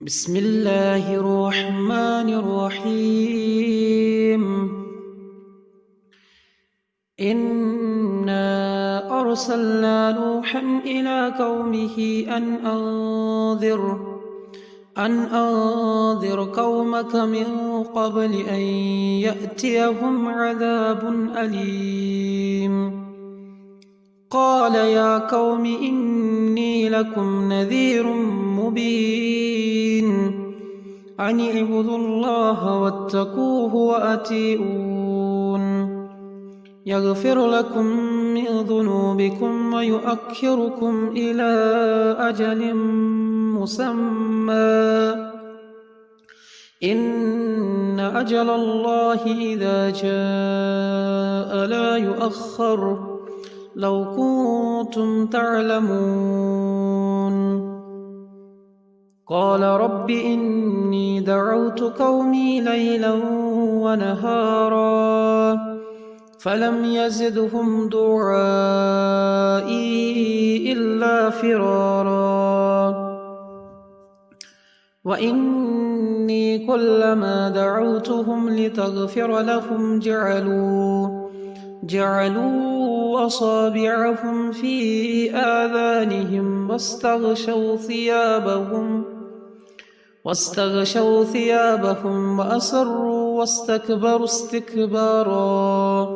بسم الله الرحمن الرحيم. إنا أرسلنا نوحا إلى قومه أن أنذر قومك من قبل أن يأتيهم عذاب أليم. قال يا قوم إني لكم نذير مبين أن اعبدوا الله واتقوه وأطيعون يغفر لكم من ذنوبكم ويؤخركم إلى أجل مسمى إن أجل الله إذا جاء لا يؤخر لو كنتم تعلمون. قال رب إني دعوت قومي ليلا ونهارا فلم يزدهم دعائي إلا فرارا وإني كلما دعوتهم لتغفر لهم جعلوا أصابعهم في آذانهم واستغشوا ثيابهم وأصروا واستكبروا استكبارا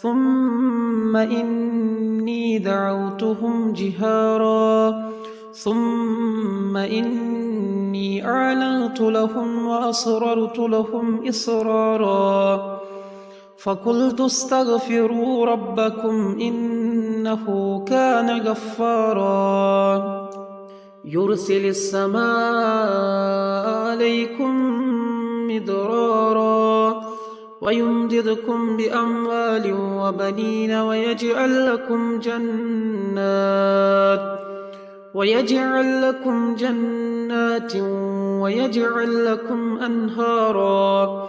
ثم إني دعوتهم جهارا ثم إني أعلنت لهم وأسررت لهم إسرارا فقلت استغفروا ربكم إنه كان غفارا يرسل السماء عليكم مدرارا ويمددكم بأموال وبنين ويجعل لكم جنات ويجعل لكم أنهارا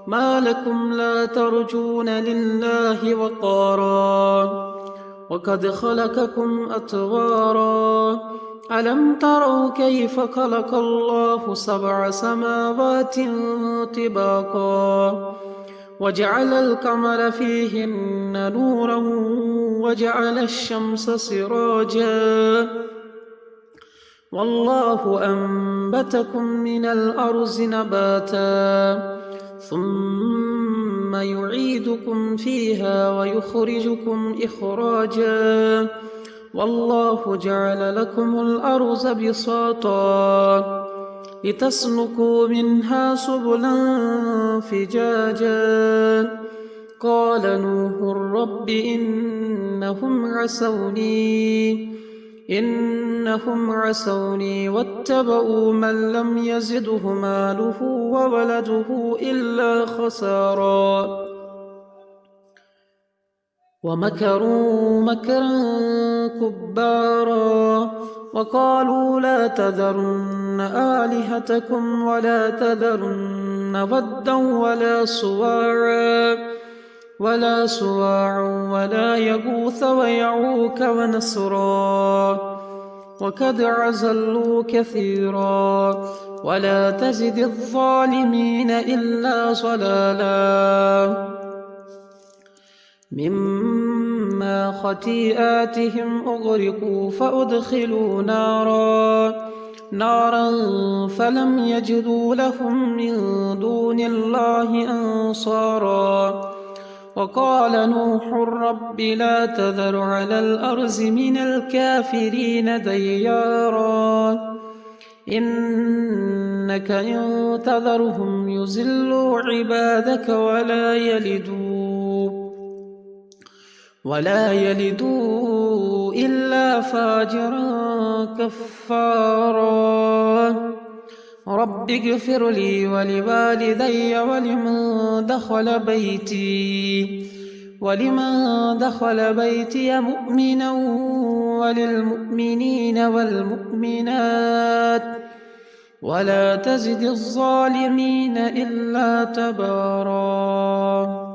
ما لكم لا ترجون لله وقارا وقد خلقكم أطوارا ألم تروا كيف خلق الله 7 سماوات طباقا وجعل القمر فيهن نورا وجعل الشمس سراجا والله أنبتكم من الأرض نباتا ثم يعيدكم فيها ويخرجكم إخراجا والله جعل لكم الأرض بساطا لتسلكوا منها سبلا فجاجا قال نوح رب إنهم عصوني واتبعوا من لم يزده ماله وولده إلا خسارا ومكروا مكرا كبارا وقالوا لا تذرن آلهتكم ولا تذرن ودا ولا سواعا ولا يغوث ويعوق ونسرا وقد عزلوا كثيرا ولا تزد الظالمين إلا ضلالا مما خطيئاتهم أغرقوا فأدخلوا نارا فلم يجدوا لهم من دون الله أنصارا وقال نوح رب لا تذر على الأرض من الكافرين ديارا إنك إن تذرهم يضلوا عبادك ولا يلدوا إلا فاجرا كفارا رب اغفر لي ولوالدي ولمن دخل بيتي مؤمنا وللمؤمنين والمؤمنات ولا تزد الظالمين إلا تبارا.